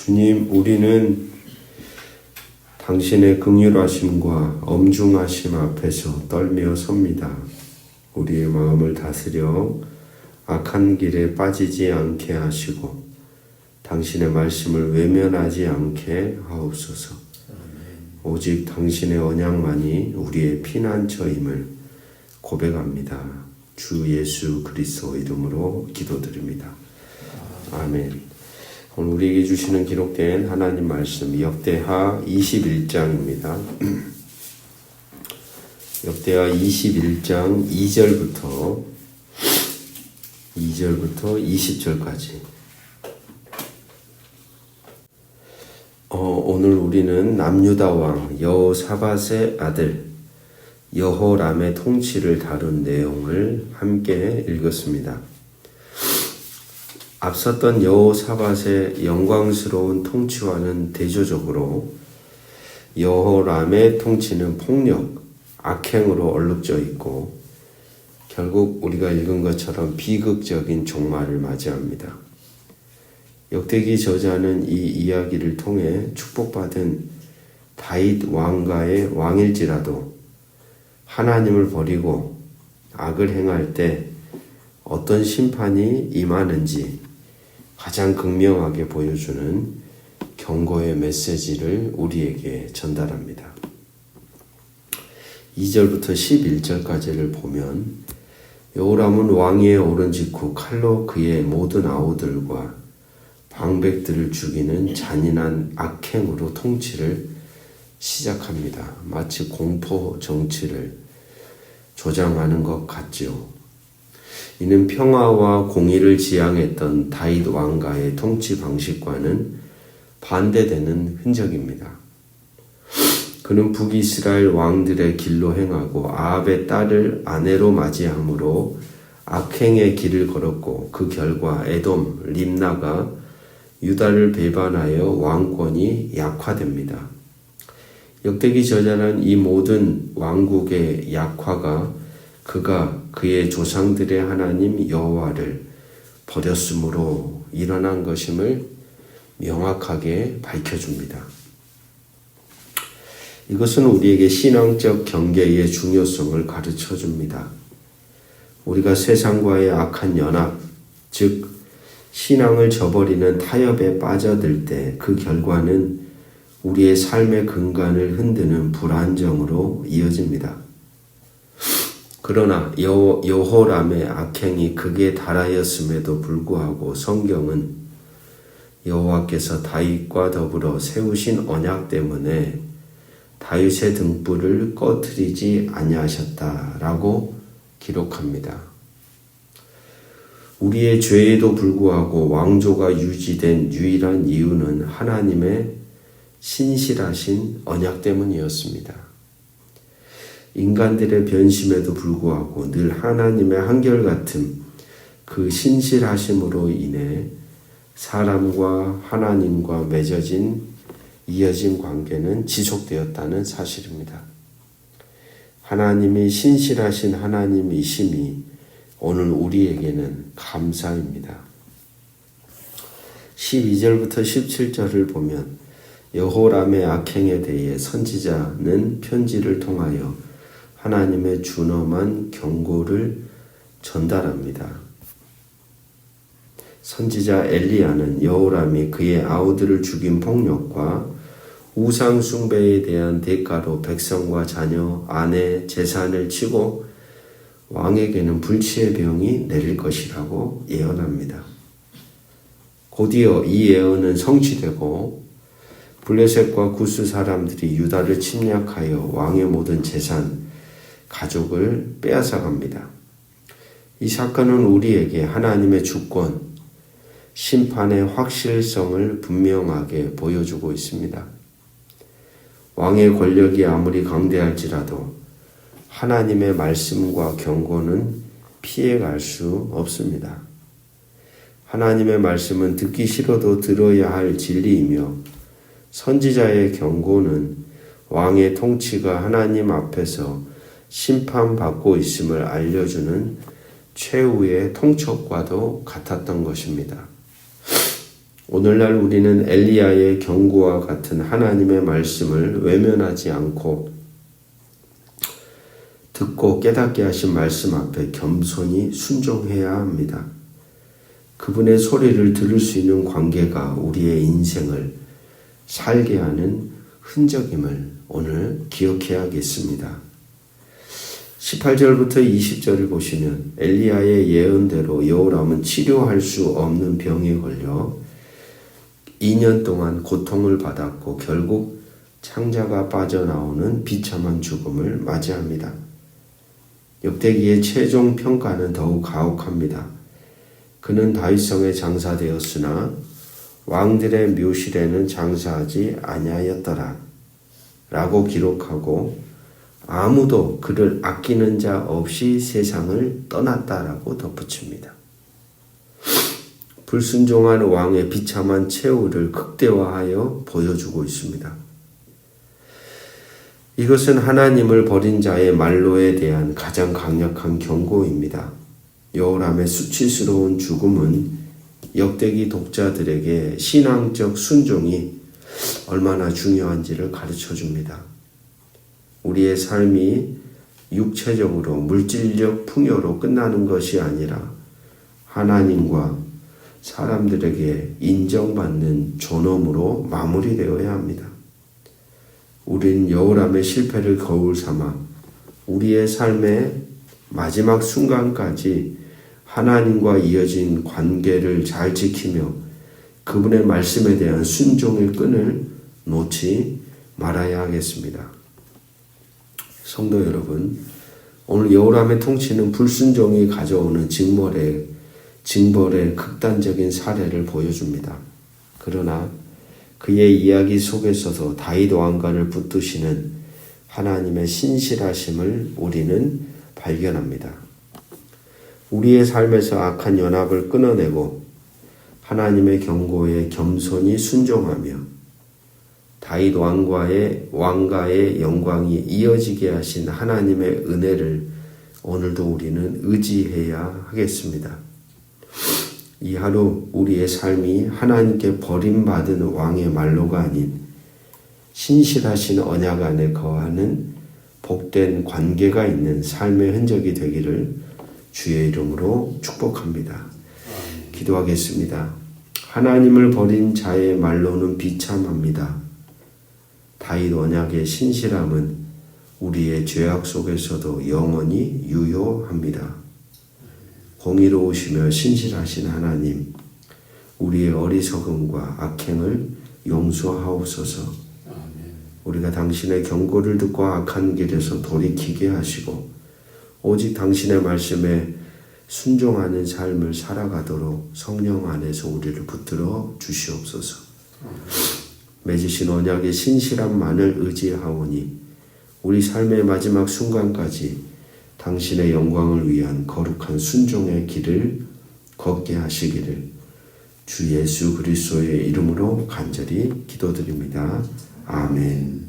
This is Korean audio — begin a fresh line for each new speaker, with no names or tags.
주님, 우리는 당신의 긍휼하심과 엄중하심 앞에서 떨며 섭니다. 우리의 마음을 다스려 악한 길에 빠지지 않게 하시고 당신의 말씀을 외면하지 않게 하옵소서. 오직 당신의 언약만이 우리의 피난처임을 고백합니다. 주 예수 그리스도 이름으로 기도드립니다. 아멘. 오늘 우리에게 주시는 기록된 하나님 말씀 역대하 21장입니다. 역대하 21장 2절부터 20절까지. 오늘 우리는 남유다 왕 여호사밧의 아들 여호람의 통치를 다룬 내용을 함께 읽었습니다. 앞섰던 여호사밧의 영광스러운 통치와는 대조적으로 여호람의 통치는 폭력, 악행으로 얼룩져 있고 결국 우리가 읽은 것처럼 비극적인 종말을 맞이합니다. 역대기 저자는 이 이야기를 통해 축복받은 다윗 왕가의 왕일지라도 하나님을 버리고 악을 행할 때 어떤 심판이 임하는지 가장 극명하게 보여주는 경고의 메시지를 우리에게 전달합니다. 2절부터 11절까지를 보면 여호람은 왕위에 오른 직후 칼로 그의 모든 아우들과 방백들을 죽이는 잔인한 악행으로 통치를 시작합니다. 마치 공포 정치를 조장하는 것 같죠. 이는 평화와 공의를 지향했던 다윗 왕가의 통치 방식과는 반대되는 흔적입니다. 그는 북이스라엘 왕들의 길로 행하고 아합의 딸을 아내로 맞이함으로 악행의 길을 걸었고 그 결과 에돔, 림나가 유다를 배반하여 왕권이 약화됩니다. 역대기 저자는 이 모든 왕국의 약화가 그가 그의 조상들의 하나님 여호와를 버렸으므로 일어난 것임을 명확하게 밝혀줍니다. 이것은 우리에게 신앙적 경계의 중요성을 가르쳐줍니다. 우리가 세상과의 악한 연합, 즉 신앙을 저버리는 타협에 빠져들 때 그 결과는 우리의 삶의 근간을 흔드는 불안정으로 이어집니다. 그러나 여호람의 악행이 극에 달하였음에도 불구하고 성경은 여호와께서 다윗과 더불어 세우신 언약 때문에 다윗의 등불을 꺼트리지 아니하셨다라고 기록합니다. 우리의 죄에도 불구하고 왕조가 유지된 유일한 이유는 하나님의 신실하신 언약 때문이었습니다. 인간들의 변심에도 불구하고 늘 하나님의 한결같은 그 신실하심으로 인해 사람과 하나님과 이어진 관계는 지속되었다는 사실입니다. 하나님이 신실하신 하나님이심이 오늘 우리에게는 감사입니다. 12절부터 17절을 보면 여호람의 악행에 대해 선지자는 편지를 통하여 하나님의 준엄한 경고를 전달합니다. 선지자 엘리야는 여호람이 그의 아우들을 죽인 폭력과 우상 숭배에 대한 대가로 백성과 자녀, 아내, 재산을 치고 왕에게는 불치의 병이 내릴 것이라고 예언합니다. 곧이어 이 예언은 성취되고 블레셋과 구스 사람들이 유다를 침략하여 왕의 모든 재산, 가족을 빼앗아갑니다. 이 사건은 우리에게 하나님의 주권, 심판의 확실성을 분명하게 보여주고 있습니다. 왕의 권력이 아무리 강대할지라도 하나님의 말씀과 경고는 피해갈 수 없습니다. 하나님의 말씀은 듣기 싫어도 들어야 할 진리이며 선지자의 경고는 왕의 통치가 하나님 앞에서 심판받고 있음을 알려주는 최후의 통첩과도 같았던 것입니다. 오늘날 우리는 엘리야의 경고와 같은 하나님의 말씀을 외면하지 않고 듣고 깨닫게 하신 말씀 앞에 겸손히 순종해야 합니다. 그분의 소리를 들을 수 있는 관계가 우리의 인생을 살게 하는 흔적임을 오늘 기억해야겠습니다. 18절부터 20절을 보시면 엘리야의 예언대로 여호람은 치료할 수 없는 병에 걸려 2년 동안 고통을 받았고 결국 창자가 빠져나오는 비참한 죽음을 맞이합니다. 역대기의 최종 평가는 더욱 가혹합니다. 그는 다윗성에 장사되었으나 왕들의 묘실에는 장사하지 아니하였더라 라고 기록하고 아무도 그를 아끼는 자 없이 세상을 떠났다라고 덧붙입니다. 불순종한 왕의 비참한 최후를 극대화하여 보여주고 있습니다. 이것은 하나님을 버린 자의 말로에 대한 가장 강력한 경고입니다. 여호람의 수치스러운 죽음은 역대기 독자들에게 신앙적 순종이 얼마나 중요한지를 가르쳐 줍니다. 우리의 삶이 육체적으로 물질적 풍요로 끝나는 것이 아니라 하나님과 사람들에게 인정받는 존엄으로 마무리되어야 합니다. 우린 여호람의 실패를 거울 삼아 우리의 삶의 마지막 순간까지 하나님과 이어진 관계를 잘 지키며 그분의 말씀에 대한 순종의 끈을 놓지 말아야 하겠습니다. 성도 여러분, 오늘 여호람의 통치는 불순종이 가져오는 징벌의 극단적인 사례를 보여줍니다. 그러나 그의 이야기 속에서도 다윗 왕가를 붙드시는 하나님의 신실하심을 우리는 발견합니다. 우리의 삶에서 악한 연합을 끊어내고 하나님의 경고에 겸손히 순종하며 다윗 왕가의 영광이 이어지게 하신 하나님의 은혜를 오늘도 우리는 의지해야 하겠습니다. 이 하루 우리의 삶이 하나님께 버림받은 왕의 말로가 아닌 신실하신 언약 안에 거하는 복된 관계가 있는 삶의 흔적이 되기를 주의 이름으로 축복합니다. 기도하겠습니다. 하나님을 버린 자의 말로는 비참합니다. 다윗 언약의 신실함은 우리의 죄악 속에서도 영원히 유효합니다. 공의로우시며 신실하신 하나님, 우리의 어리석음과 악행을 용서하옵소서. 우리가 당신의 경고를 듣고 악한 길에서 돌이키게 하시고 오직 당신의 말씀에 순종하는 삶을 살아가도록 성령 안에서 우리를 붙들어 주시옵소서. 맺으신 언약의 신실함만을 의지하오니 우리 삶의 마지막 순간까지 당신의 영광을 위한 거룩한 순종의 길을 걷게 하시기를 주 예수 그리스도의 이름으로 간절히 기도드립니다. 아멘.